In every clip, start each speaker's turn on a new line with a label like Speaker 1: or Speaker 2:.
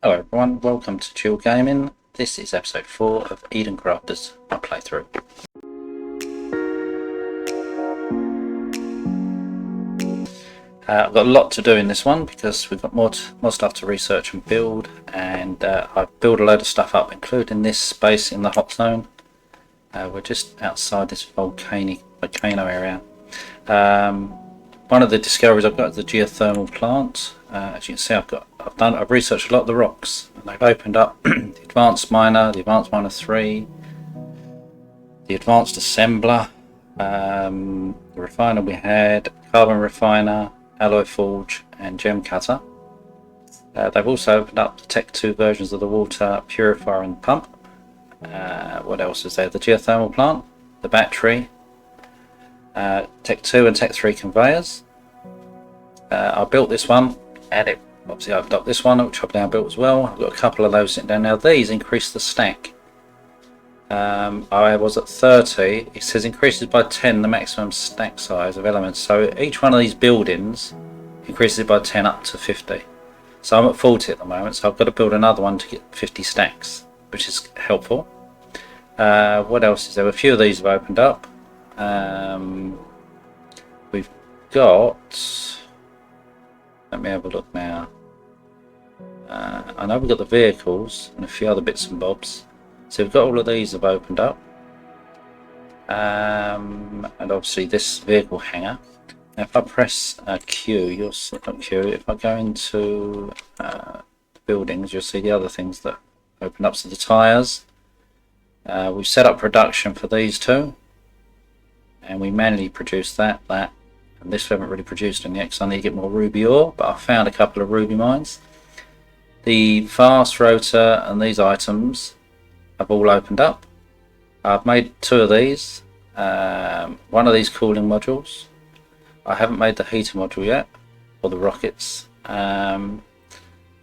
Speaker 1: Hello everyone, welcome to Chill Gaming. This is episode 4 of Edencrafters, my playthrough. I've got a lot to do in this one because we've got more stuff to research and build, and I've built a load of stuff up, including this space in the hot zone. We're just outside this volcano area. One of the discoveries I've got is the geothermal plant. As you can see, I've researched a lot of the rocks, and they've opened up the advanced miner, the advanced miner 3, the advanced assembler, the refiner we had, carbon refiner, alloy forge, and gem cutter. They've also opened up the Tech 2 versions of the water purifier and pump. What else is there? The geothermal plant, the battery, Tech 2 and Tech 3 Conveyors. I built this one, and obviously I've got this one, which I've now built as well. I've got a couple of those sitting down. Now these increase the stack. I was at 30. It says increases by 10 the maximum stack size of elements. So each one of these buildings increases by 10 up to 50. So I'm at 40 at the moment. So I've got to build another one to get 50 stacks, which is helpful. What else is there? A few of these have opened up. We've got. Let me have a look now. I know we've got the vehicles and a few other bits and bobs. So we've got all of these have opened up. And obviously this vehicle hanger. Now if I press Q, you'll see Q. If I go into buildings, you'll see the other things that open up. So the tyres. We've set up production for these two. And we manually produce that. And this we haven't really produced in yet because I need to get more ruby ore, but I found a couple of ruby mines. The fast rotor and these items have all opened up. I've made 2 of these. One of these cooling modules. I haven't made the heater module yet, or the rockets. And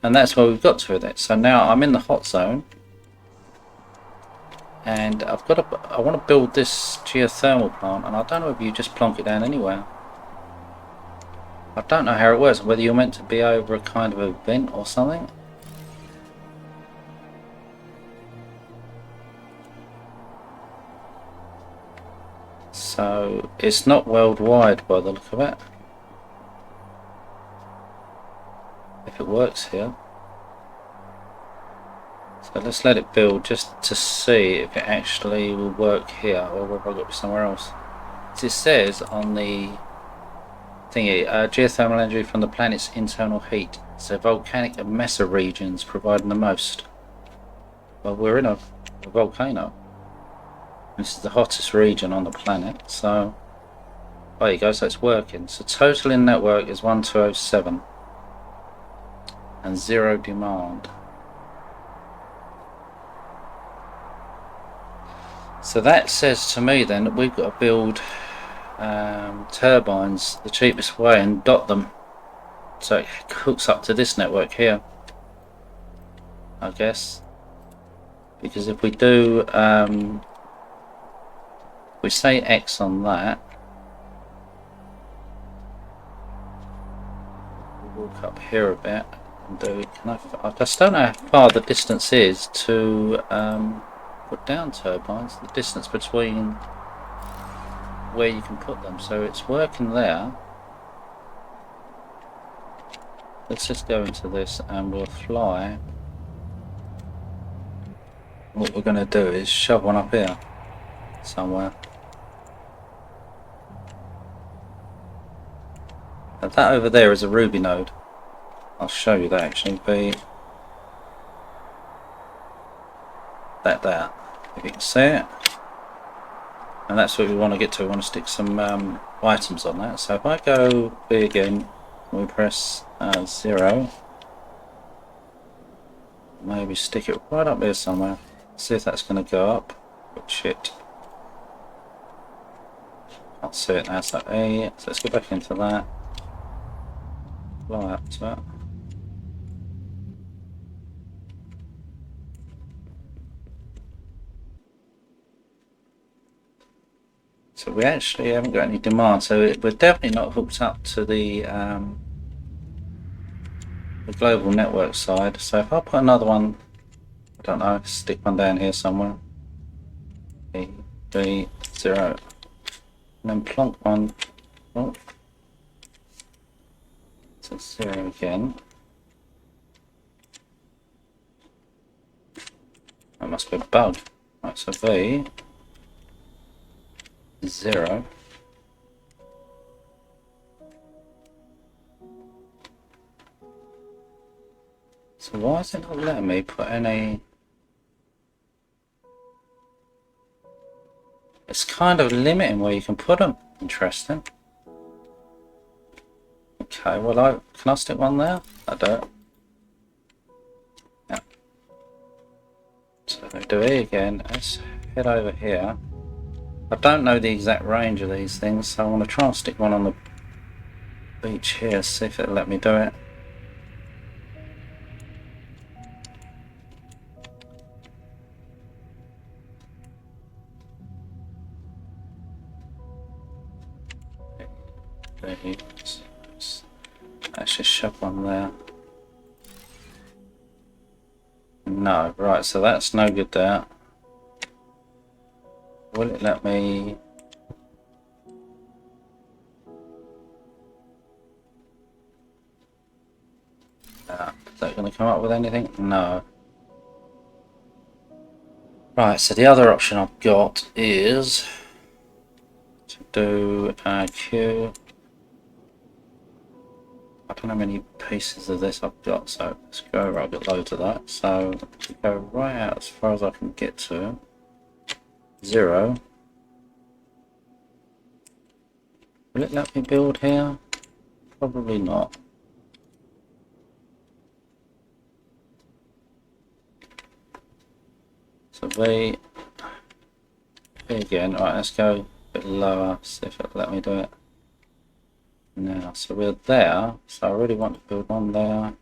Speaker 1: that's where we've got to with it. So now I'm in the hot zone. And I want to build this geothermal plant, and I don't know if you just plonk it down anywhere. I don't know how it works, whether you're meant to be over a kind of a vent or something. So it's not worldwide by the look of it. If it works here. So let's let it build just to see if it actually will work here or whether I've got to be somewhere else. As it says on the thingy, geothermal energy from the planet's internal heat. So volcanic and mesa regions providing the most. Well, we're in a volcano. This is the hottest region on the planet. So there you go. So it's working. So total in network is 1207 and 0 demand. So that says to me then that we've got to build turbines the cheapest way and dot them so it hooks up to this network here, I guess, because if we do we say X on that, we'll walk up here a bit and do, I just don't know how far the distance is to put down turbines, the distance between where you can put them. So it's working there. Let's just go into this and we'll fly. What we're going to do is shove one up here somewhere. Now that over there is a ruby node. I'll show you that actually. Be that there, if you can see it. And that's what we want to get to. We want to stick some items on that. So if I go B again, we press 0. Maybe stick it right up there somewhere. See if that's going to go up. Oh, shit. Can't see it now. So A. So let's go back into that. Fly up to it. So we actually haven't got any demand, so we're definitely not hooked up to the global network side. So if I put another one, I don't know, stick one down here somewhere. A, B, 0. And then plonk one. Oh. So 0 again. That must be a bug. Right, so V, 0. So why is it not letting me put any... It's kind of limiting where you can put them. Interesting. Okay, well, can I stick one there? I do it. Yeah. So do E again. Let's head over here. I don't know the exact range of these things, so I want to try and stick one on the beach here, see if it'll let me do it. Let's just shove one there. No, right, so that's no good there. Will it let me... Is that going to come up with anything? No. Right, so the other option I've got is to do Q. I don't know how many pieces of this I've got, so let's go. I've got loads of that. So to go right out as far as I can get to 0. Will it let me build here? Probably not. So V again. Alright, let's go a bit lower, see if it'll let me do it. Now, so we're there, so I really want to build one there.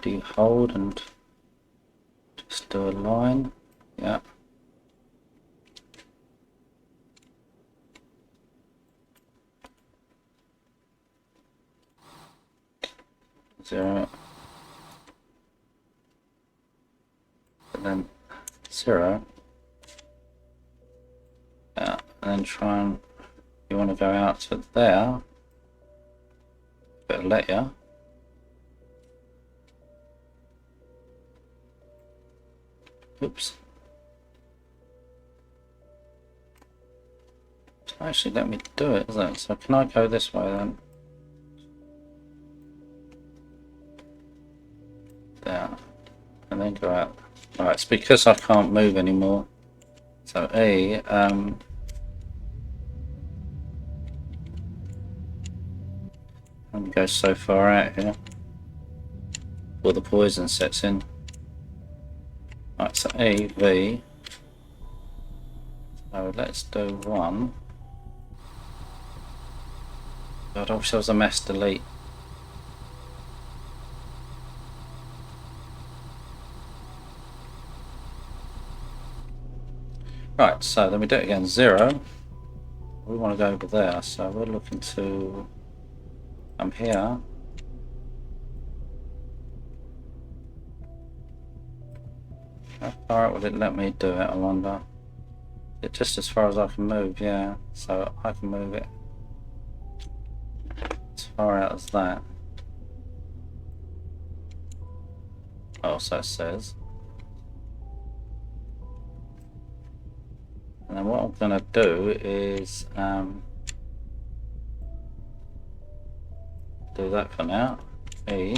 Speaker 1: Do you hold and just do a line? Yeah. Zero. And then 0. Yeah, and then try and... You want to go out to there, better let you. Oops. It's actually let me do it, isn't it? So can I go this way then? There. And then go out. Alright, it's because I can't move anymore. So E, go so far out here before the poison sets in. Right, so A, V. So let's do 1. God, I wish there was a mass delete. Right, so then we do it again, 0. We want to go over there, so we're looking to come here. How far out would it let me do it, I wonder? It's just as far as I can move, yeah. So I can move it as far out as that. Oh, so it says. And then what I'm going to do is do that for now. E.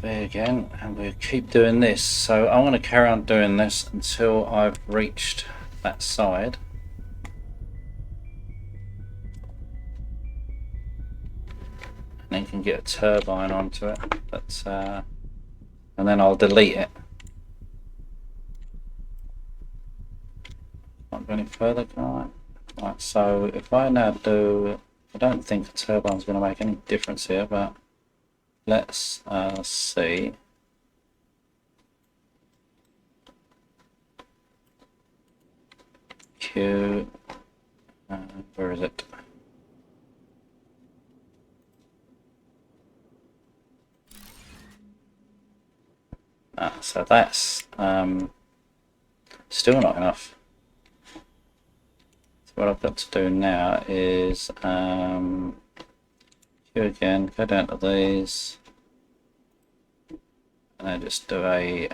Speaker 1: V again, and we'll keep doing this. So I want to carry on doing this until I've reached that side. And then you can get a turbine onto it. But, and then I'll delete it. Can't go any further, can I? Right, so if I now do, I don't think a turbine's going to make any difference here, but let's see. AQ. Where is it? So that's still not enough. So what I've got to do now is here again, go down to these, and then just do a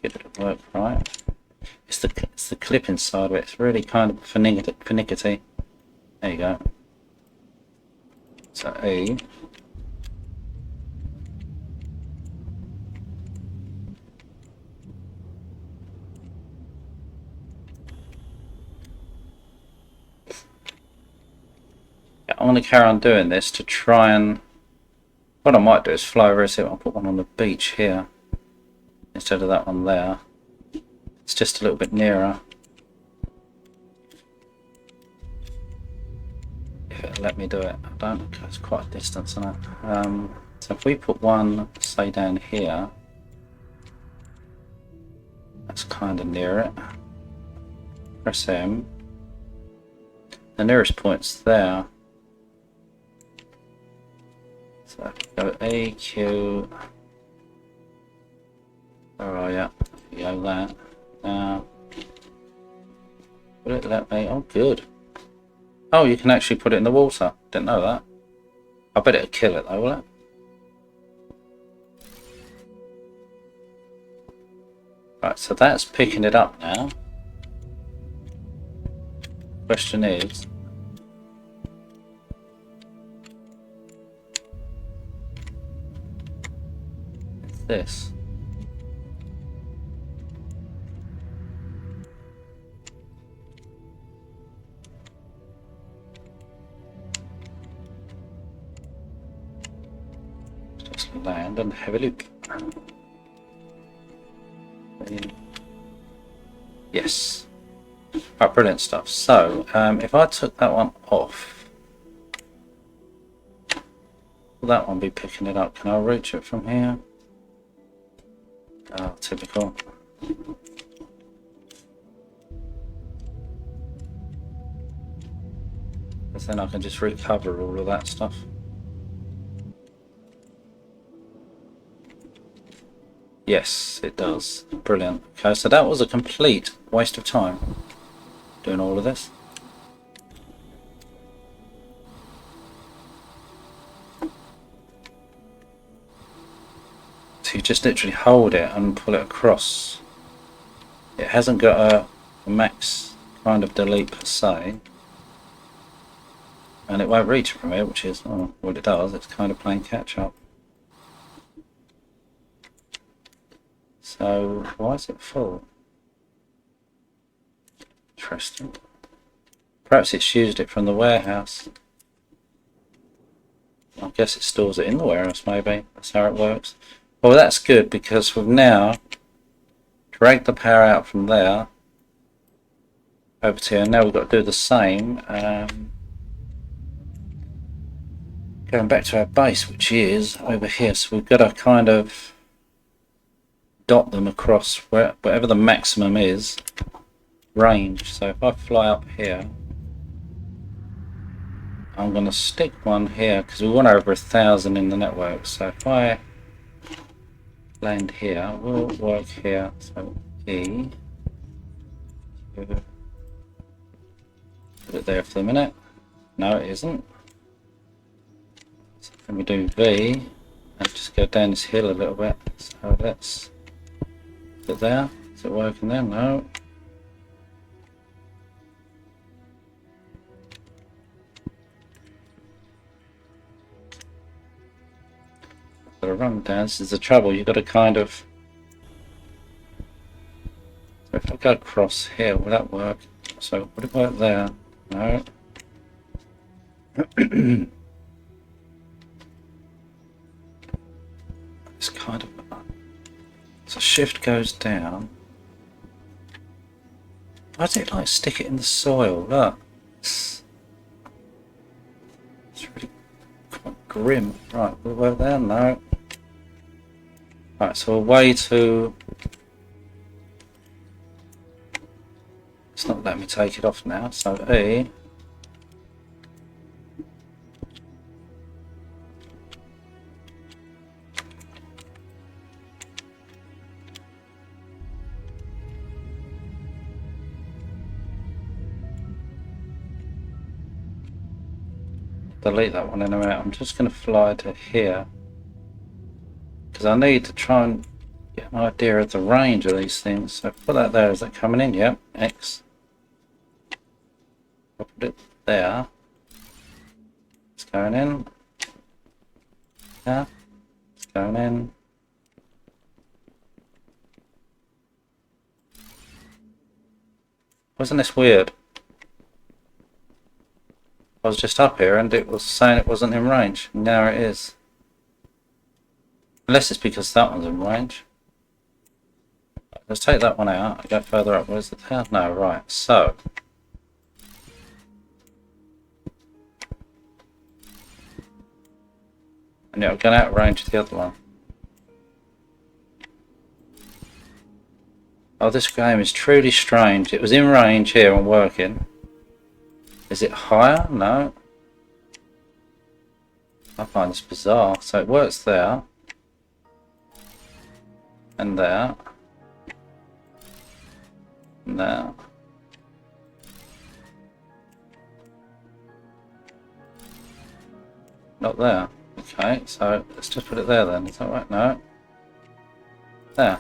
Speaker 1: get it to work right. It's the clip inside of it. It's really kind of finicky. There you go. So E. I'm going to carry on doing this to try and... What I might do is fly over it. I'll put one on the beach here instead of that one there. It's just a little bit nearer. If it'll let me do it. I don't, because it's quite a distance, isn't it? So if we put one, say, down here, that's kind of near it. Press M. The nearest point's there. So go A, Q. Where are you? You go that. Will it let me? Oh, good. Oh, you can actually put it in the water. Didn't know that. I bet it'll kill it though, will it? Right, so that's picking it up now. Question is, this. Just land and have a look. Yes. Oh, brilliant stuff. So, if I took that one off, will that one be picking it up? Can I reach it from here? Oh, typical. Because then I can just recover all of that stuff. Yes, it does. Brilliant. Okay, so that was a complete waste of time doing all of this. So you just literally hold it and pull it across. It hasn't got a max kind of delete per se. And it won't reach it from here, which is what it does. It's kind of playing catch up. So why is it full? Interesting. Perhaps it's used it from the warehouse. I guess it stores it in the warehouse, maybe. That's how it works. Well, that's good because we've now dragged the power out from there over to here. Now we've got to do the same. Going back to our base, which is over here. So we've got to kind of dot them across wherever the maximum is range. So if I fly up here, I'm going to stick one here because we want over 1,000 in the network. So if I land here, we'll work here. So E, put it there for the minute. No, it isn't. So then we do V and just go down this hill a little bit. So let's put it there. Is it working there? No. Got to run down. This is the trouble. You've got to kind of. So if I go across here, will that work? So would it work there? No. It's kind of. So shift goes down. Why does it like stick it in the soil? Look. It's really quite grim. Right, will it work there? No. Right, so a way to It's not letting me take it off now, so E. Delete that one in a minute. I'm just going to fly to here because I need to try and get an idea of the range of these things. So put that there. Is that coming in? Yep. X. I'll put it there. It's going in. Yeah. It's going in. Wasn't this weird? I was just up here and it was saying it wasn't in range. Now it is. Unless it's because that one's in range. Let's take that one out and go further up. Where's the tail? No, right. So. And yeah, I'm going out of range to the other one. Oh, this game is truly strange. It was in range here and working. Is it higher? No. I find this bizarre. So it works there. And there. And there. Not there. Okay, so let's just put it there then. Is that right? No. There.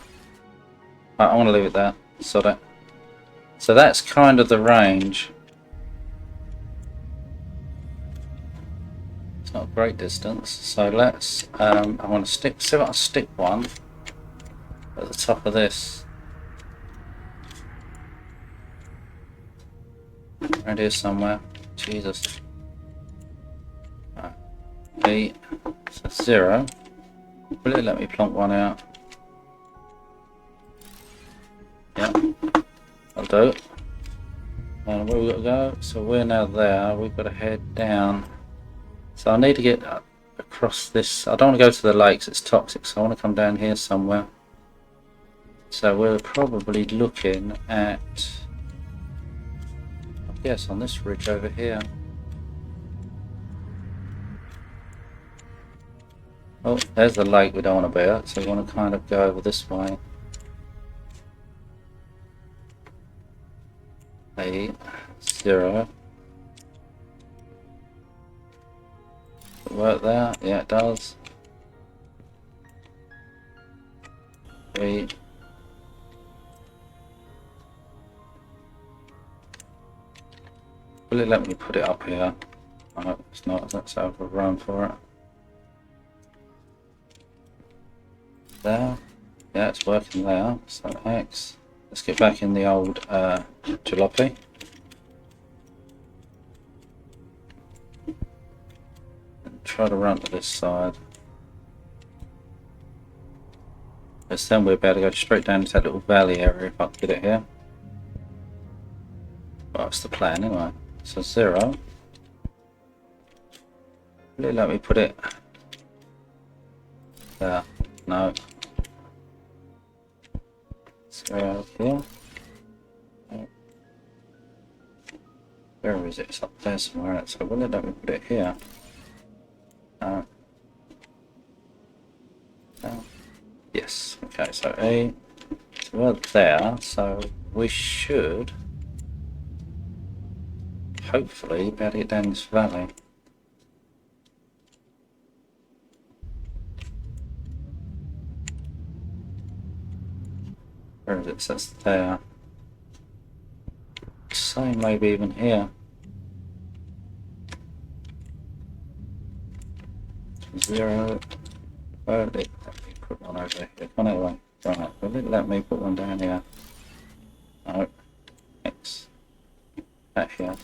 Speaker 1: Right, I want to leave it there. Sod it. So that's kind of the range. It's not a great distance. So let's. I want to stick. See if I can stick one at the top of this. Right here somewhere. Jesus. Right. E. So 0. Will it let me plonk one out? Yeah, I'll do it. And where we got to go? So we're now there. We've got to head down. So I need to get across this. I don't want to go to the lakes. It's toxic. So I want to come down here somewhere. So we're probably looking at, I guess, on this ridge over here. Oh, there's the lake we don't want to be at. So we want to kind of go over this way. 8, 0. Does it work there? Yeah, it does. 3. Will it let me put it up here? No, it's not. Let's have a run for it. There. Yeah, it's working there. So X. Let's get back in the old jalopy. And try to run to this side. Because then we're about to go straight down into that little valley area if I can get it here. Well, that's the plan anyway. So 0. Will it let me put it there? No. 0 here. Where is it? It's up there somewhere. So will it let me put it here? No. No. Yes. Okay, so A. So we're there. So we should hopefully be able to get down this valley. Where is it? So that's there. Same maybe even here. 0. Well, let me put one over here. Oh, no, wait. Right. Will it let me put one down here? No. X. That here.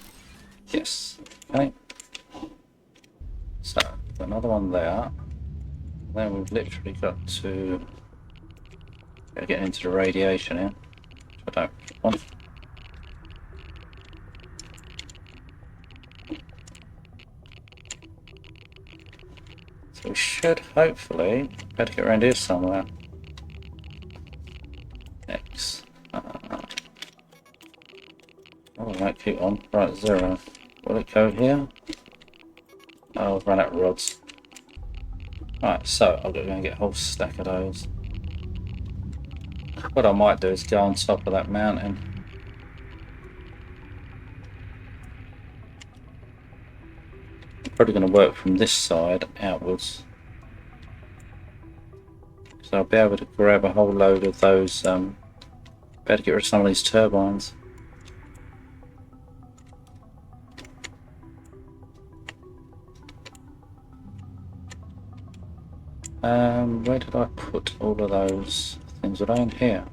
Speaker 1: Yes. Okay. So, another one there. Then we've literally got to get into the radiation here. Which I don't want. So we should hopefully better get around here somewhere. X. Oh, I might keep on. Right, 0. Will it go here? Oh, I've run out of rods. Right, so I'm going to get a whole stack of those. What I might do is go on top of that mountain. I'm probably going to work from this side outwards. So I'll be able to grab a whole load of those, better get rid of some of these turbines. Where did I put all of those things? Are they in here?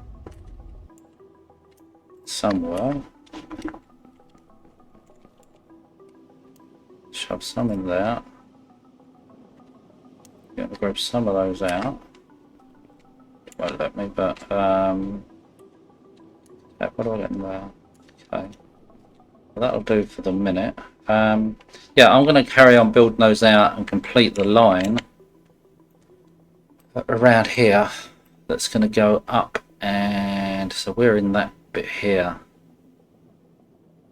Speaker 1: Somewhere. Shove some in there. Yeah, I'll grab some of those out. Won't let me, but what do I get in there? Okay. Well, that'll do for the minute. Yeah, I'm going to carry on building those out and complete the line around here that's going to go up, and so we're in that bit here.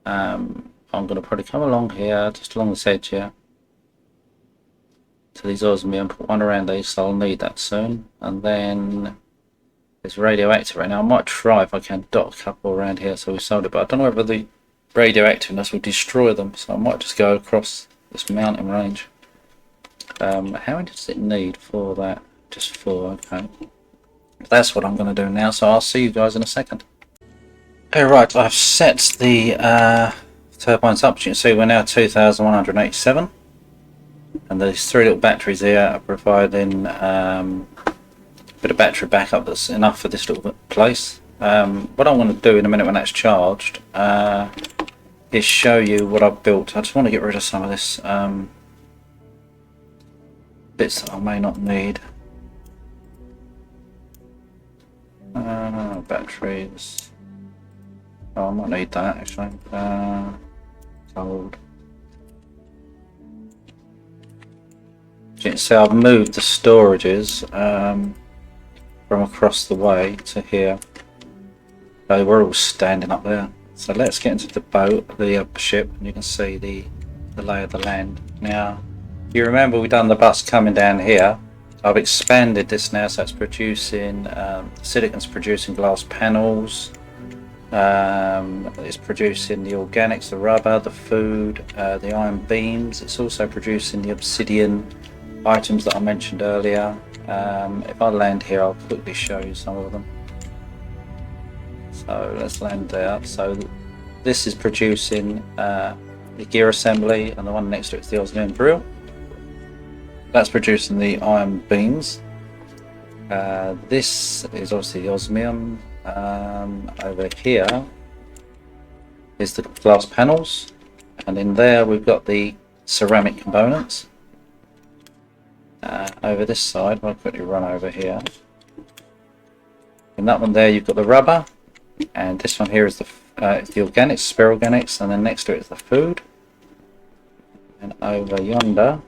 Speaker 1: I'm going to probably come along here, just along this edge here, to these osmium, put one around these, so I'll need that soon. And then there's radioactive right now. I might try if I can dot a couple around here so we sold it, but I don't know whether the radioactiveness will destroy them, so I might just go across this mountain range. How many does it need for that? Just 4, okay. That's what I'm going to do now, so I'll see you guys in a second. Okay, right, I've set the turbines up. As you can see, we're now 2,187. And these 3 little batteries here are providing a bit of battery backup that's enough for this little place. What I want to do in a minute when that's charged is show you what I've built. I just want to get rid of some of this bits that I may not need. Batteries. Oh, I might need that actually. Gold. As you can see, I've moved the storages from across the way to here. They were all standing up there. So let's get into the boat, the ship, and you can see the lay of the land. Now, you remember we've done the bus coming down here. I've expanded this now, so it's producing silicon's producing glass panels. It's producing the organics, the rubber, the food, the iron beams. It's also producing the obsidian items that I mentioned earlier. If I land here, I'll quickly show you some of them. So let's land there. So this is producing the gear assembly, and the one next to it is the osmium drill. That's producing the iron beams. This is obviously the osmium. Over here is the glass panels, and in there we've got the ceramic components. Over this side, I'll quickly run over here. In that one there, you've got the rubber, and this one here is the organics, spare organics, and then next to it is the food. And over yonder,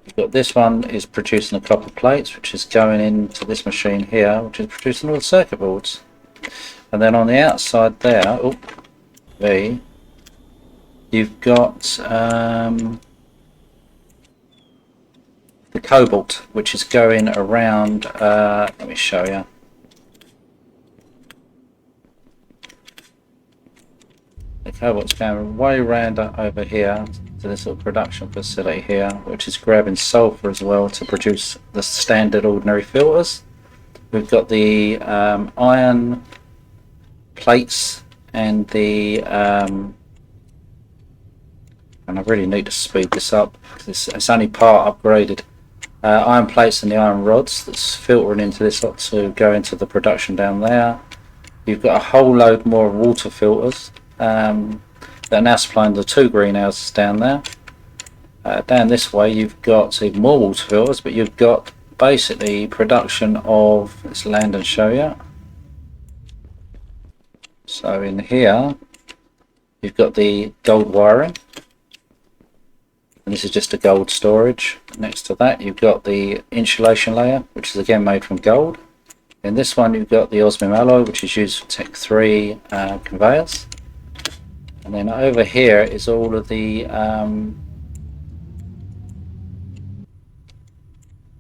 Speaker 1: you've got this one is producing the copper plates, which is going into this machine here, which is producing all the circuit boards. And then on the outside there, you've got the cobalt, which is going around. Let me show you. The cobalt's going way around over here to this little production facility here, which is grabbing sulfur as well to produce the standard ordinary filters. We've got the iron plates and the and I really need to speed this up because it's only part upgraded. Iron plates and the iron rods that's filtering into this lot to go into the production down there. You've got a whole load more water filters that are now supplying the 2 greenhouses down there. Down this way you've got even more water filters, but you've got basically production of, let's land and show you. So in here you've got the gold wiring, and this is just a gold storage. Next to that you've got the insulation layer, which is again made from gold. In this one you've got the osmium alloy, which is used for T3 conveyors. And then over here is all of the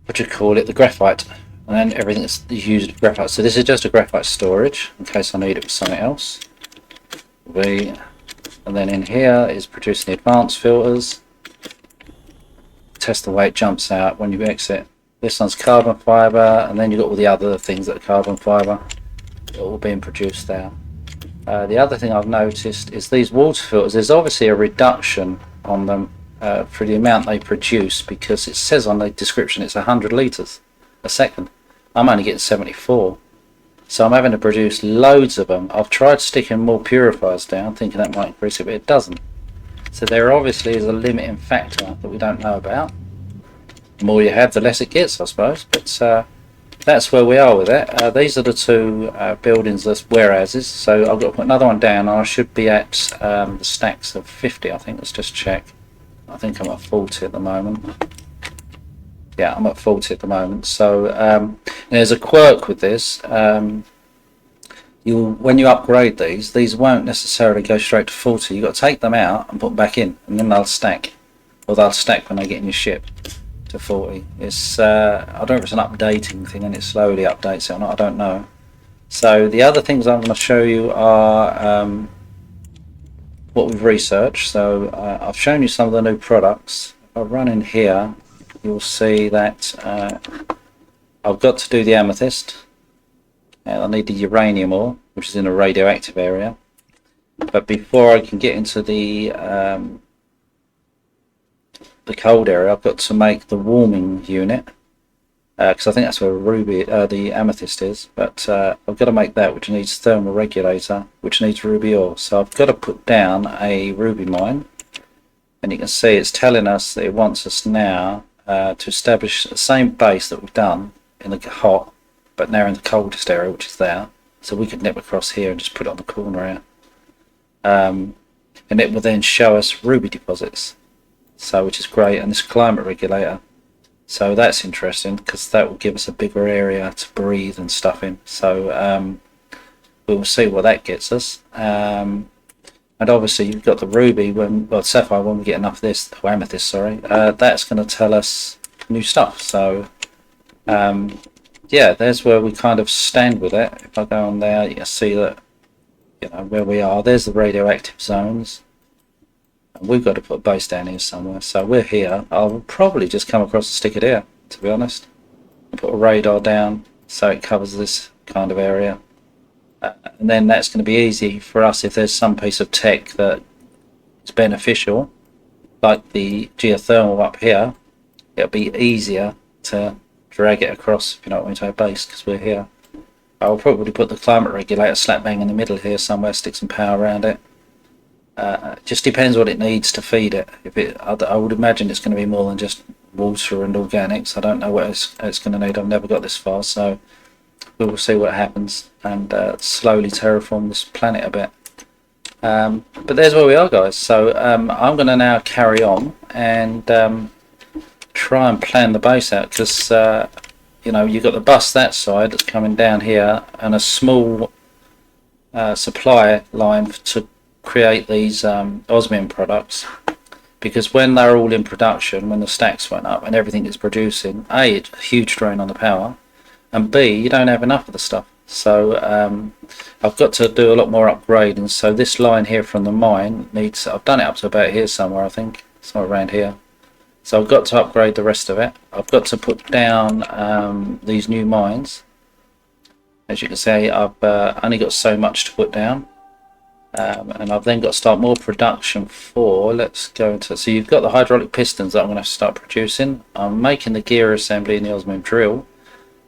Speaker 1: what do you call it, the graphite, and then everything that's used with graphite. So this is just a graphite storage in case I need it for something else. And then in here is producing the advanced filters. Test the way it jumps out when you exit. This one's carbon fibre, and then you've got all the other things that are carbon fibre, all being produced there. The other thing I've noticed is these water filters, there's obviously a reduction on them for the amount they produce, because it says on the description it's 100 litres a second. I'm only getting 74, so I'm having to produce loads of them. I've tried sticking more purifiers down thinking that might increase it, but it doesn't. So there obviously is a limiting factor that we don't know about. The more you have, the less it gets, I suppose, but that's where we are with it. These are the two buildings, that's warehouses, so I've got to put another one down, and I should be at the stacks of 50, I think. Let's just check. I think I'm at 40 at the moment. Yeah, I'm at 40 at the moment. So there's a quirk with this. When you upgrade these won't necessarily go straight to 40. You've got to take them out and put them back in, and then they'll stack. Or they'll stack when they get in your ship to 40. It's I don't know if it's an updating thing and it slowly updates it or not, I don't know. So the other things I'm going to show you are what we've researched. So I've shown you some of the new products. If I run in here, you'll see that I've got to do the amethyst, and I need the uranium ore, which is in a radioactive area. But before I can get into the cold area, I've got to make the warming unit, because I think that's where the amethyst is. But I've got to make that, which needs thermal regulator, which needs ruby ore. So I've got to put down a ruby mine, and you can see it's telling us that it wants us now to establish the same base that we've done in the hot, but now in the coldest area, which is there. So we could nip across here and just put it on the corner here, and it will then show us ruby deposits. So, which is great, and this climate regulator, so that's interesting because that will give us a bigger area to breathe and stuff in. So we will see what that gets us, and obviously you've got the ruby, sapphire, when we get enough of this, or amethyst, sorry, that's going to tell us new stuff. So yeah, there's where we kind of stand with it. If I go on there, you can see that, you know, where we are. There's the radioactive zones. We've got to put a base down here somewhere, so we're here. I'll probably just come across and stick it here, to be honest. Put a radar down so it covers this kind of area, and then that's going to be easy for us if there's some piece of tech that is beneficial, like the geothermal up here. It'll be easier to drag it across, if you know what I mean, to our base, because we're here. I'll probably put the climate regulator slap bang in the middle here somewhere, stick some power around it. Just depends what it needs to feed it. I would imagine it's going to be more than just water and organics. I don't know what it's going to need. I've never got this far, so we will see what happens and slowly terraform this planet a bit. But there's where we are, guys. So I'm going to now carry on and try and plan the base out, because you know, you've got the bus that side that's coming down here, and a small supply line to create these osmium products, because when they're all in production, when the stacks went up and everything is producing, A, it's a huge drain on the power, and B, you don't have enough of the stuff. So I've got to do a lot more upgrading. So this line here from the mine needs, I've done it up to about here somewhere, I think, somewhere around here. So I've got to upgrade the rest of it. I've got to put down these new mines. As you can see, I've only got so much to put down. And I've then got to start more production for, let's go into, so you've got the hydraulic pistons that I'm going to have to start producing. I'm making the gear assembly in the osmium drill.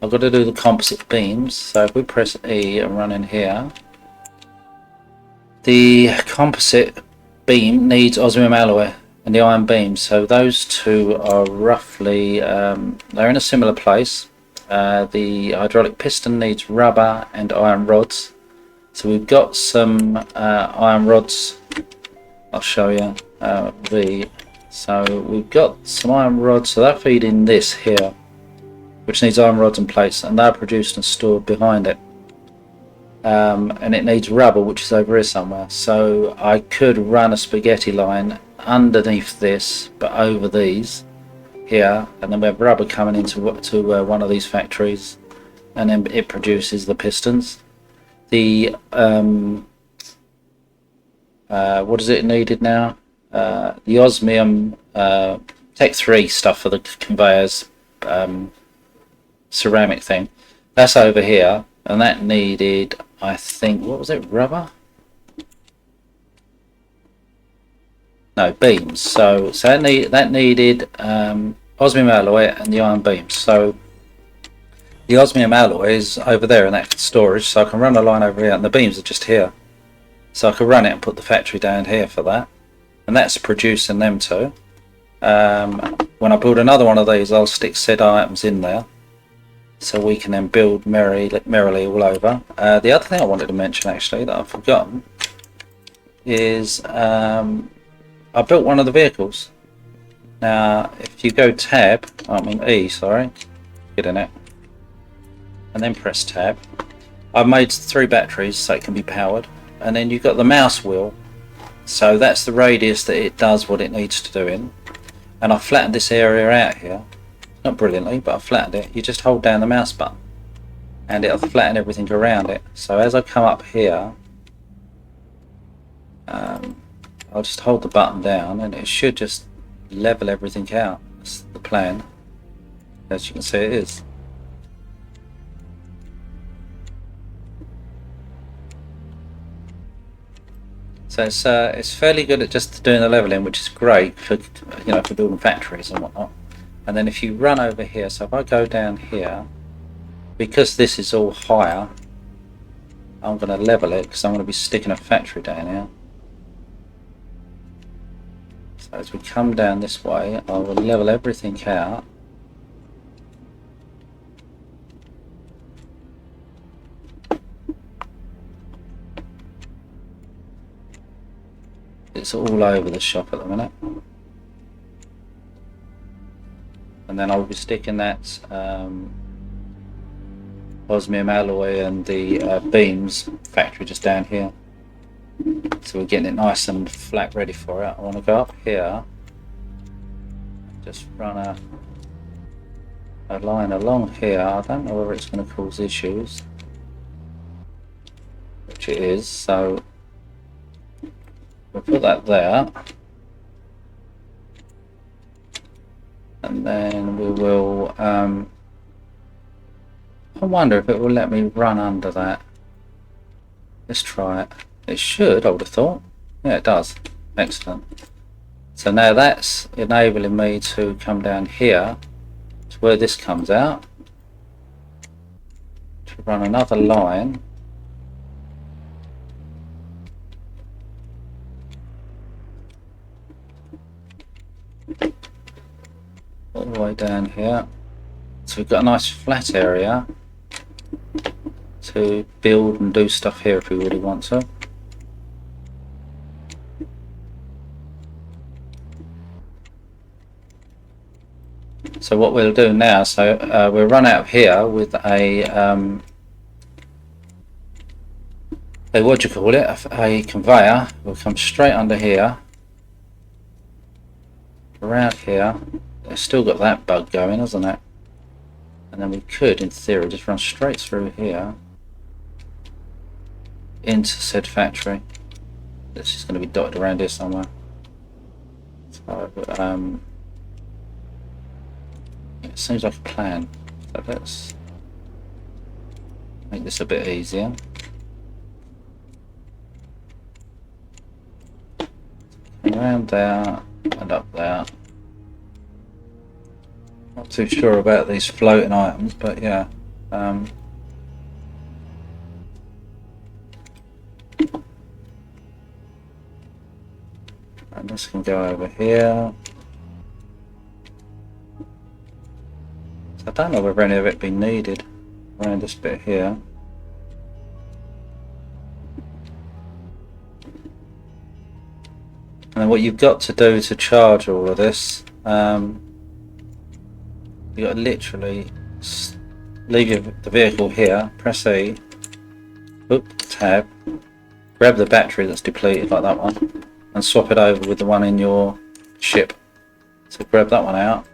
Speaker 1: I've got to do the composite beams. So if we press E and run in here, the composite beam needs osmium alloy and the iron beam. So those two are roughly, they're in a similar place. The hydraulic piston needs rubber and iron rods. So we've got some iron rods. I'll show you so we've got some iron rods, so they're feeding this here, which needs iron rods and plates, and they're produced and stored behind it. and it needs rubber, which is over here somewhere. So I could run a spaghetti line underneath this, but over these here, and then we have rubber coming into one of these factories, and then it produces the pistons. The what is it needed now? The osmium T3 stuff for the conveyors, ceramic thing, that's over here, and that needed, I think, what was it, rubber? No, beams. So that needed osmium alloy and the iron beams. So the osmium alloy is over there in that storage, so I can run a line over here, and the beams are just here. So I could run it and put the factory down here for that, and that's producing them too. When I build another one of these, I'll stick said items in there, so we can then build merrily all over. The other thing I wanted to mention, actually, that I've forgotten, is I built one of the vehicles. Now, if you go E, sorry, get in it, and then press tab, I've made 3 batteries so it can be powered, and then you've got the mouse wheel, so that's the radius that it does what it needs to do in. And I flattened this area out here, not brilliantly, but I flattened it. You just hold down the mouse button and it'll flatten everything around it. So as I come up here, I'll just hold the button down and it should just level everything out. That's the plan. As you can see, it is. So it's fairly good at just doing the leveling, which is great for, you know, for building factories and whatnot. And then if you run over here, so if I go down here, because this is all higher, I'm going to level it because I'm going to be sticking a factory down here. So as we come down this way, I will level everything out. It's all over the shop at the minute. And then I'll be sticking that osmium alloy and the beams factory just down here. So we're getting it nice and flat ready for it. I want to go up here, just run a line along here. I don't know whether it's going to cause issues, which it is, so we'll put that there, and then we will I wonder if it will let me run under that. Let's try it. It should, I would have thought. Yeah, it does. Excellent. So now that's enabling me to come down here to where this comes out, to run another line. All the way down here. So we've got a nice flat area to build and do stuff here if we really want to. So what we'll do now, so we'll run out of here with a what do you call it, a conveyor. We'll come straight under here, around here. It's still got that bug going, hasn't it? And then we could, in theory, just run straight through here into said factory. This is going to be dotted around here somewhere. So, it seems like a plan. So let's make this a bit easier. Around there and up there. Not too sure about these floating items, but yeah. And this can go over here. So I don't know whether any of it be needed around this bit here. And then what you've got to do to charge all of this, you've got to literally leave the vehicle here, press E, tab, grab the battery that's depleted like that one, and swap it over with the one in your ship. So grab that one out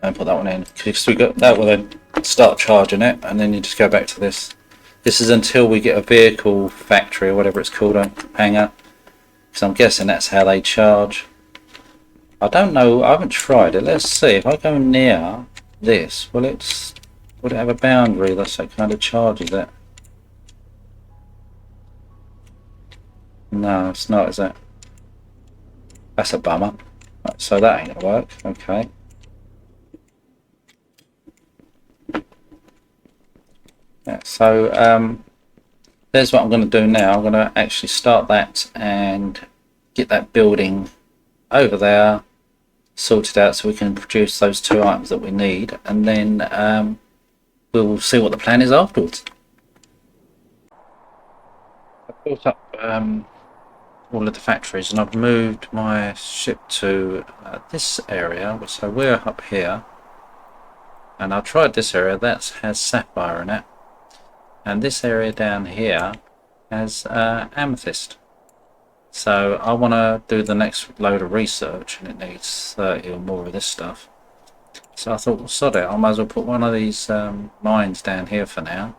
Speaker 1: and put that one in, because we got that will then start charging it, and then you just go back to this. This is until we get a vehicle factory or whatever it's called, a hangar, because I'm guessing that's how they charge. I don't know, I haven't tried it. Let's see if I go near this, will it have a boundary that kind of charges it? No, it's not, is it? That's a bummer. Right, so that ain't gonna work. Okay. Yeah, so there's what I'm going to do now. I'm going to actually start that and get that building over there sorted out so we can produce those 2 items that we need, and then we'll see what the plan is afterwards. I've built up all of the factories, and I've moved my ship to this area, so we're up here, and I tried this area that has sapphire in it, and this area down here has amethyst. So I want to do the next load of research, and it needs 30 or more of this stuff. So I thought, well, sod it, I might as well put one of these mines down here for now.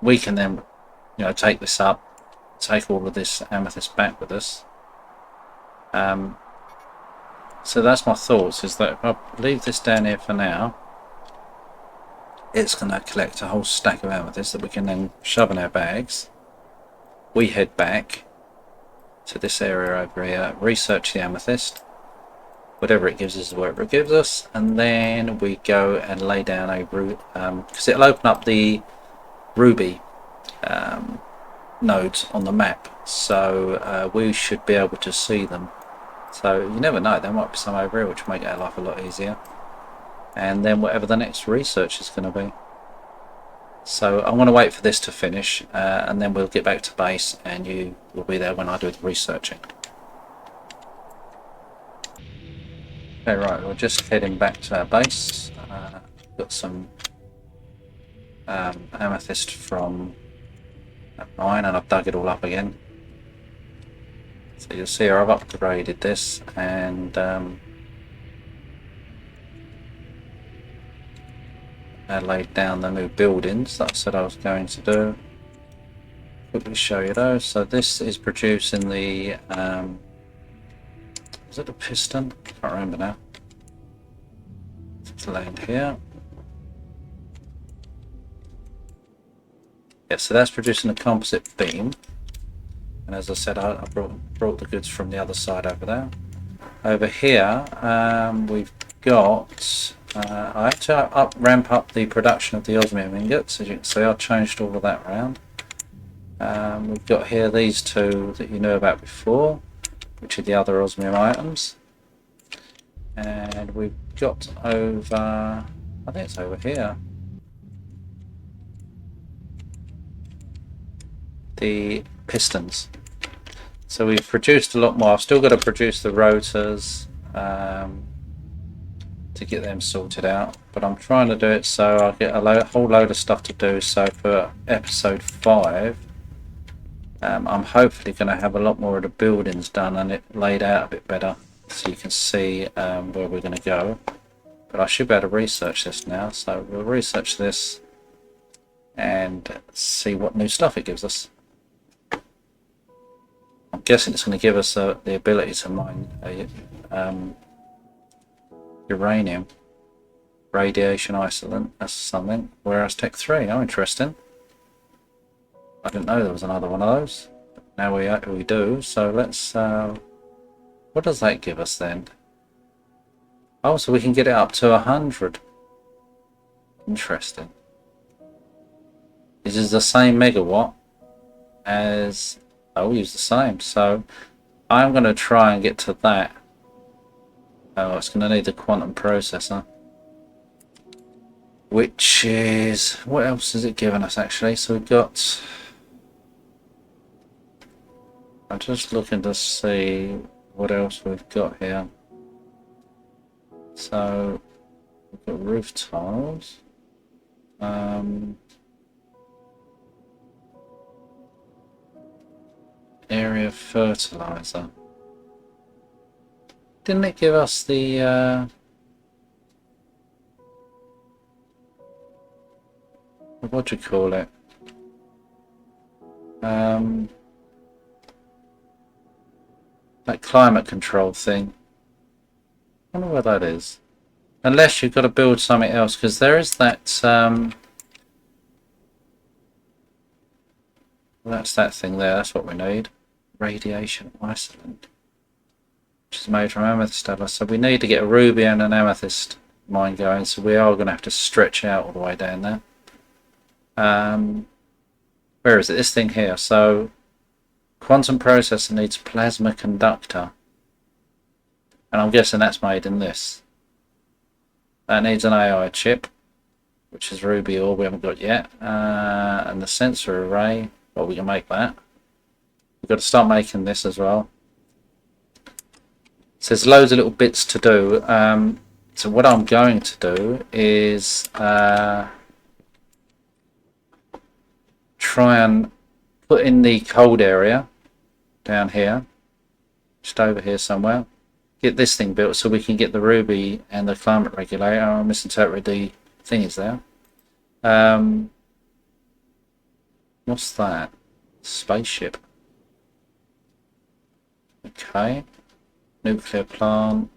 Speaker 1: We can then, take this up, take all of this amethyst back with us. So that's my thoughts, is that if I leave this down here for now, it's going to collect a whole stack of amethyst that we can then shove in our bags. We head back to this area over here, research the amethyst, whatever it gives us, whatever it gives us, and then we go and lay down a route, because it'll open up the Ruby nodes on the map, so we should be able to see them. So you never know, there might be some over here which make our life a lot easier. And then whatever the next research is going to be. So I'm going to wait for this to finish, and then we'll get back to base, and you will be there when I do the researching. Okay, right, we're just heading back to our base. Got some amethyst from that mine, and I've dug it all up again. So you'll see I've upgraded this, and I laid down the new buildings that I said I was going to do. Quickly show you those. So this is producing the is it a piston? I can't remember now. It's laid here. Yeah, so that's producing a composite beam. And as I said, I brought the goods from the other side over there. Over here, we've got. I had to ramp up the production of the osmium ingots. As you can see, I changed all of that around. We've got here these two that you knew about before, which are the other osmium items. And we've got over, I think it's over here, the pistons. So we've produced a lot more. I've still got to produce the rotors to get them sorted out, but I'm trying to do it so I get a whole load of stuff to do. So for episode 5, I'm hopefully going to have a lot more of the buildings done and it laid out a bit better, so you can see where we're going to go. But I should be able to research this now, so we'll research this and see what new stuff it gives us. I'm guessing it's going to give us the ability to mine uranium, radiation isolate, that's something. Whereas Tech 3, oh interesting. I didn't know there was another one of those. Now we do, so let's, what does that give us then? Oh, so we can get it up to 100. Interesting. This is the same megawatt as, oh, we'll use the same, so I'm going to try and get to that. Oh, it's going to need the quantum processor, which is, what else has it given us actually? So we've got, I'm just looking to see what else we've got here. So we've got roof tiles, area fertilizer. Didn't it give us the what do you call it? That climate control thing. I wonder where that is. Unless you've got to build something else, because there is that that's that thing there, that's what we need. Radiation isolate, which is made from amethyst. So we need to get a ruby and an amethyst mine going, so we are going to have to stretch out all the way down there. Where is it? This thing here. So quantum processor needs plasma conductor, and I'm guessing that's made in this. That needs an AI chip, which is ruby ore we haven't got yet, and the sensor array. Well, we can make that. We've got to start making this as well. So there's loads of little bits to do. So what I'm going to do is try and put in the cold area down here, just over here somewhere. Get this thing built so we can get the ruby and the climate regulator. I misinterpreted the thingies there. What's that? Spaceship. Okay. Nuclear plant.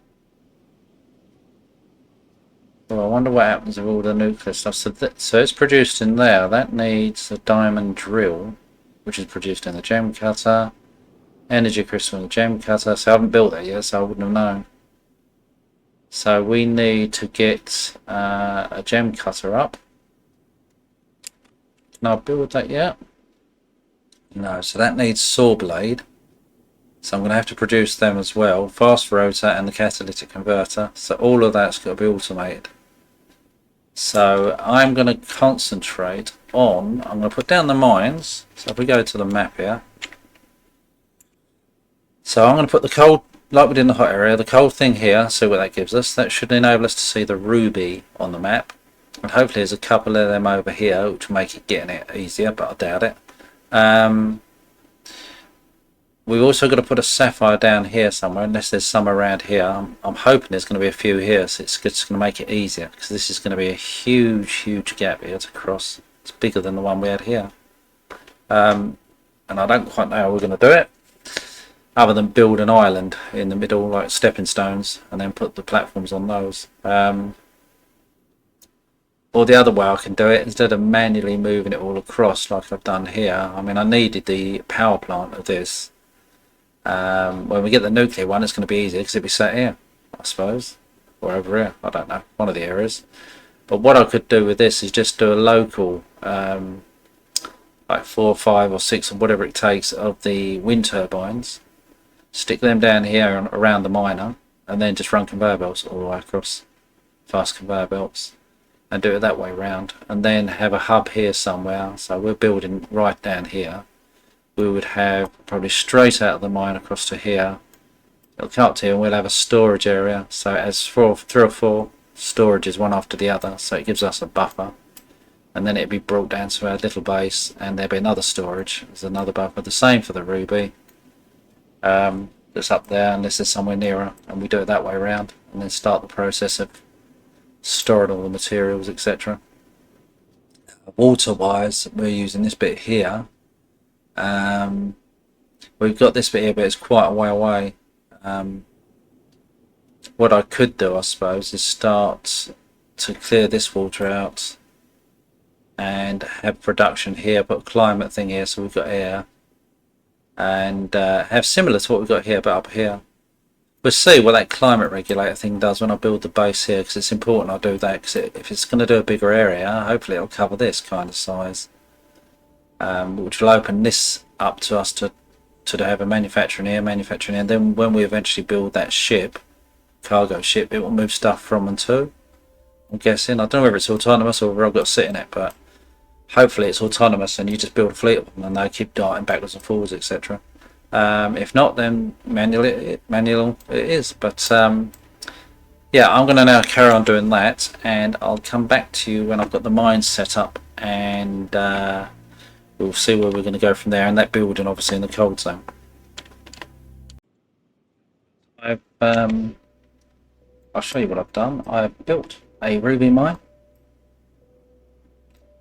Speaker 1: Well, I wonder what happens with all the nuclear stuff. So it's produced in there. That needs a diamond drill, which is produced in the gem cutter. Energy crystal in the gem cutter. So I haven't built that yet, so I wouldn't have known. So we need to get a gem cutter up. Can I build that yet? No, so that needs saw blade. So I'm going to have to produce them as well. Fast rotor and the catalytic converter. So all of that's got to be automated. So I'm going to concentrate on, I'm going to put down the mines. So if we go to the map here. So I'm going to put the cold, like we did in the hot area, the cold thing here. See what that gives us. That should enable us to see the ruby on the map. And hopefully there's a couple of them over here, which will make it getting it easier, but I doubt it. We've also got to put a sapphire down here somewhere, unless there's some around here. I'm hoping there's going to be a few here, so it's just going to make it easier, because this is going to be a huge gap here to cross. It's bigger than the one we had here. And I don't quite know how we're going to do it, other than build an island in the middle, like stepping stones, and then put the platforms on those. Or the other way I can do it, instead of manually moving it all across like I've done here. I mean, I needed the power plant of this. When we get the nuclear one, it's going to be easier because it'll be sat here, I suppose, or over here. I don't know, one of the areas. But what I could do with this is just do a local, like 4 or 5 or 6 or whatever it takes of the wind turbines. Stick them down here around the miner, and then just run conveyor belts all the way across, fast conveyor belts. And do it that way round, and then have a hub here somewhere. So we're building right down here. We would have probably straight out of the mine across to here. It'll come up to here, and we'll have a storage area. So it has 3 or 4 storages, one after the other. So it gives us a buffer, and then it'd be brought down to our little base, and there'd be another storage. There's another buffer. The same for the ruby. That's up there, unless there's somewhere nearer, and we do it that way around, and then start the process of storing all the materials, etc. Water wise, we're using this bit here. We've got this bit here, but it's quite a way away. What I could do, I suppose, is start to clear this water out and have production here, put a climate thing here so we've got air, and have similar to what we've got here but up here. We'll see what that climate regulator thing does when I build the base here, because it's important I do that, because if it's going to do a bigger area, hopefully it'll cover this kind of size, which will open this up to us to have a manufacturing here, and then when we eventually build that ship, cargo ship, it will move stuff from and to. I'm guessing. I don't know whether it's autonomous or whether I've got to sit in it, but hopefully it's autonomous and you just build a fleet of them and they keep darting backwards and forwards, etc. If not, then manual it is. But yeah, I'm going to now carry on doing that, and I'll come back to you when I've got the mines set up, and we'll see where we're going to go from there, and that building obviously in the cold zone. I'll show you what I've done. I've built a Ruby mine,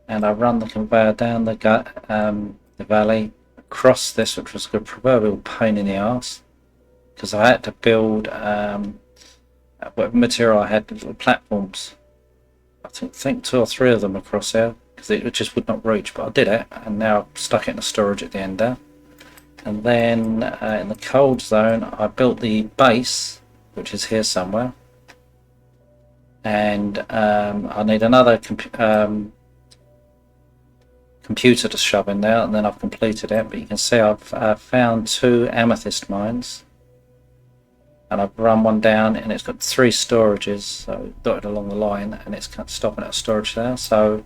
Speaker 1: and I run the conveyor down the valley across this, which was a proverbial pain in the arse, because I had to build whatever material I had, little platforms. I think 2 or 3 of them across there, because it just would not reach. But I did it, and now I've stuck it in the storage at the end there. And then in the cold zone, I built the base, which is here somewhere. And I need another computer to shove in there, and then I've completed it. But you can see I've found 2 amethyst mines, and I've run one down, and it's got 3 storages, so dotted along the line, and it's stopping at storage there. So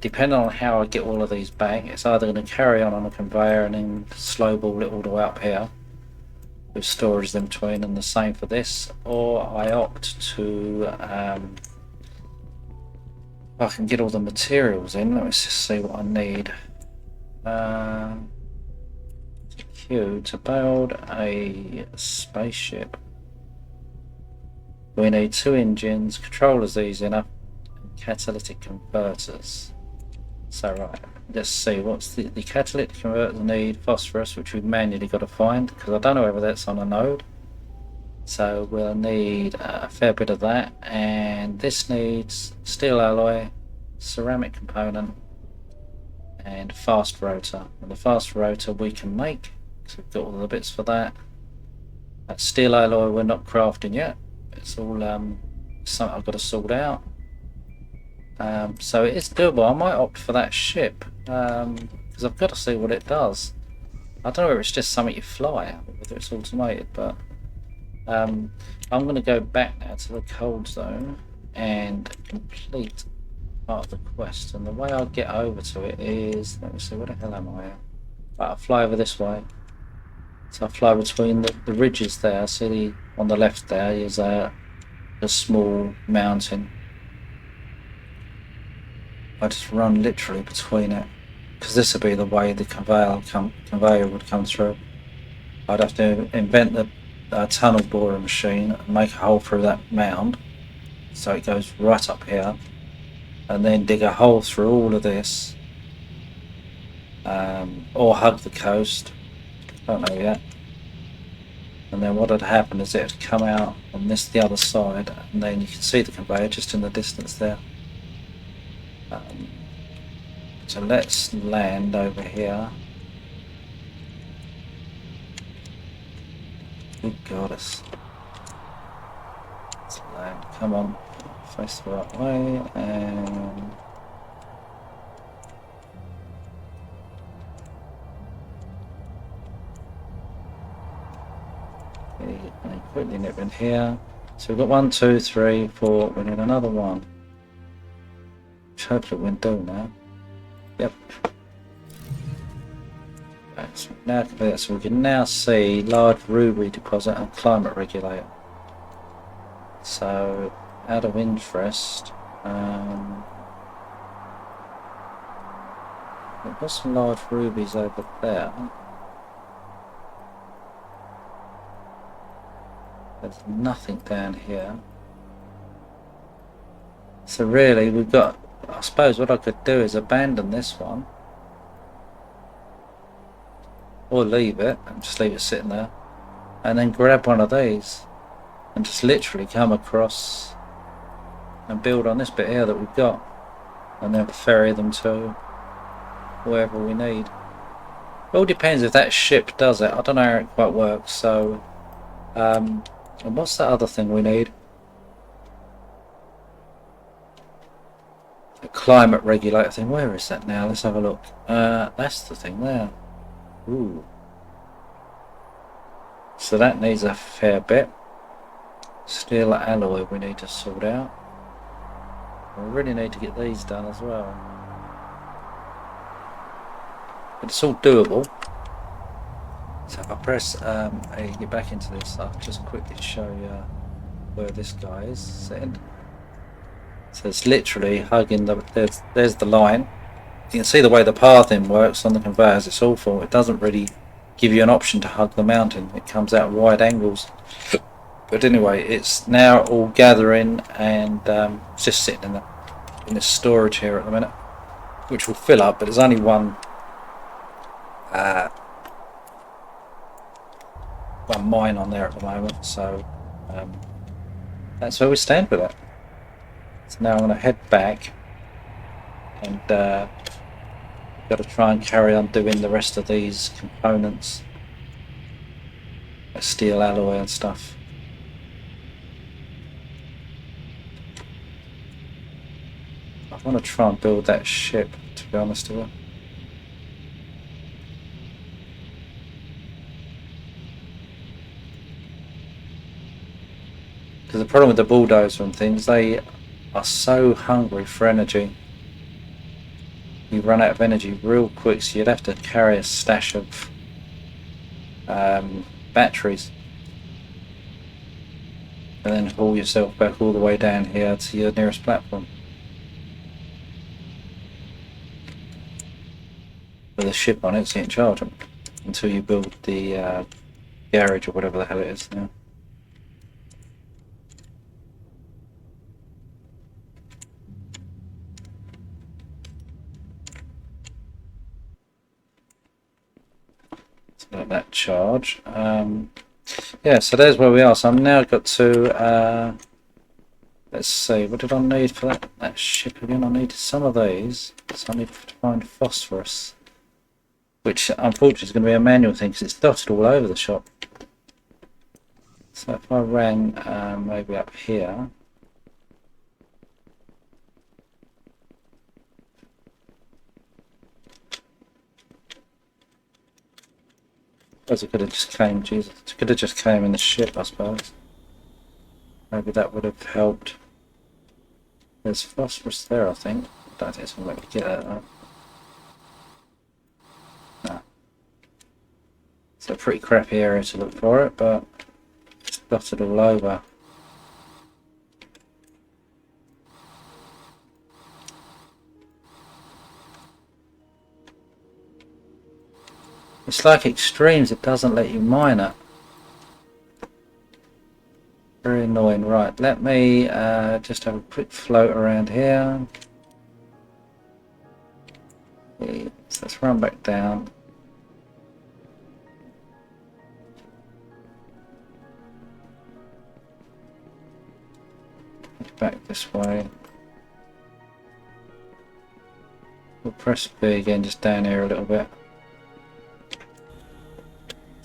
Speaker 1: depending on how I get all of these back, it's either going to carry on a conveyor and then slow ball it all the way up here with storage in between, and the same for this, or I opt to I can get all the materials in. Let me just see what I need. To build a spaceship, we need 2 engines, controllers easy enough, and catalytic converters. So right, let's see, what's the catalytic converters need? Phosphorus, which we've manually got to find, because I don't know whether that's on a node. So we'll need a fair bit of that, and this needs steel alloy, ceramic component, and fast rotor. And the fast rotor we can make, so we've got all the bits for that. That steel alloy we're not crafting yet. It's all something I've got to sort out. So it is doable. I might opt for that ship, because I've got to see what it does. I don't know whether it's just something you fly, or whether it's automated, but I'm going to go back now to the cold zone and complete part of the quest. And the way I'll get over to it is, let me see, where the hell am I at? Right, I'll fly over this way. So I fly between the ridges there. See on the left there is a small mountain. I just run literally between it, because this would be the way the conveyor would come through. I'd have to invent the tunnel borer machine and make a hole through that mound, so it goes right up here, and then dig a hole through all of this, or hug the coast. Don't know yet. And then what would happen is it would come out on the other side, and then you can see the conveyor just in the distance there. So let's land over here. Good goddess. Let's land. Come on. Face the right way, and quickly nip in here. So we've got 1, 2, 3, 4. We need another one, which hopefully we'll do now. Yep. Right, so now so we can now see large ruby deposit and climate regulator. So out of interest, we've got some large rubies over there. There's nothing down here. So really we've got, I suppose what I could do is abandon this one, or leave it and just leave it sitting there, and then grab one of these and just literally come across and build on this bit here that we've got, and then ferry them to wherever we need. It all depends if that ship does it. I don't know how it quite works. So and what's that other thing we need? The climate regulator thing. Where is that now? Let's have a look. That's the thing there. Ooh. So that needs a fair bit. Steel alloy we need to sort out. We really need to get these done as well. But it's all doable. So if I press A to get back into this, I'll just quickly show you where this guy is sitting. So it's literally hugging there's the line. You can see the way the pathing works on the conveyors. It's awful. It doesn't really give you an option to hug the mountain. It comes out at wide angles. But anyway, it's now all gathering, and it's just sitting in this storage here at the minute, which will fill up. But there's only one mine on there at the moment, so that's where we stand with it. So now I'm going to head back, and got to try and carry on doing the rest of these components, steel alloy and stuff. I want to try and build that ship, to be honest with you. Because the problem with the bulldozer and things, they are so hungry for energy. You run out of energy real quick, so you'd have to carry a stash of batteries and then haul yourself back all the way down here to your nearest platform with a ship on it, so you can charge them until you build the garage or whatever the hell it is now. Let that charge. Yeah, so there's where we are. So I'm now got to let's see, what did I need for that ship again? I needed some of these, so I need to find phosphorus, which unfortunately is going to be a manual thing because it's dotted all over the shop. So if I ran maybe up here, I suppose it could have just came, Jesus, it could have just came in the ship, I suppose. Maybe that would have helped. There's phosphorus there, I think. I don't think it's going to let me get at that. No. It's a pretty crappy area to look for it, but it's dotted all over. It's like Extremes, it doesn't let you mine it. Very annoying. Right, let me just have a quick float around here. Okay, so let's run back down. Back this way. We'll press B again, just down here a little bit.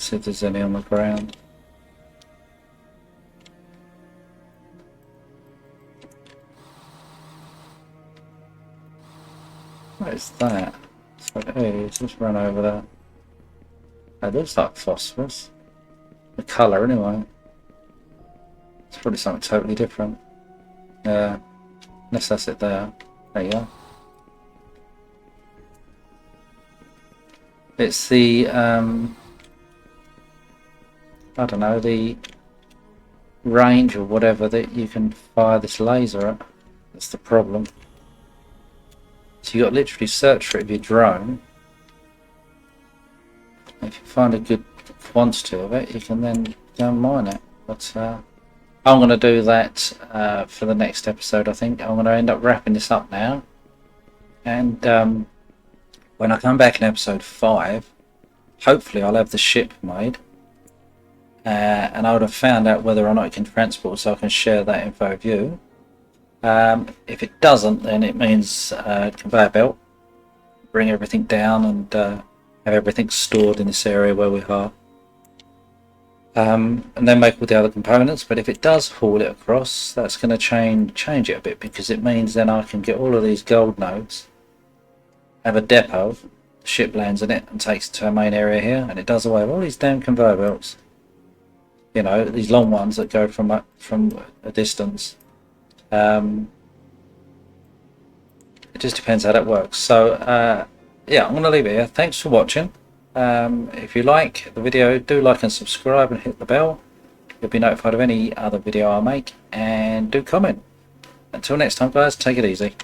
Speaker 1: See if there's any on the ground. What is that? So just run over there. That looks like phosphorus. The colour anyway. It's probably something totally different. Yeah. Unless that's it there. There you go. It's the I don't know, the range or whatever that you can fire this laser at. That's the problem. So you got to literally search for it with your drone. If you find a good quantity of it, you can then go and mine it. But I'm going to do that for the next episode, I think. I'm going to end up wrapping this up now. And when I come back in episode 5, hopefully I'll have the ship made. And I would have found out whether or not it can transport, so I can share that info with you. If it doesn't, then it means conveyor belt, bring everything down and have everything stored in this area where we are, and then make all the other components. But if it does haul it across, that's going to change it a bit, because it means then I can get all of these gold nodes, have a depot, the ship lands in it and takes it to our main area here, and it does away with all these damn conveyor belts. You know, these long ones that go from a distance. It just depends how that works. So yeah, I'm going to leave it here. Thanks for watching. If you like the video, do like and subscribe and hit the bell. You'll be notified of any other video I make, and do comment. Until next time, guys, take it easy.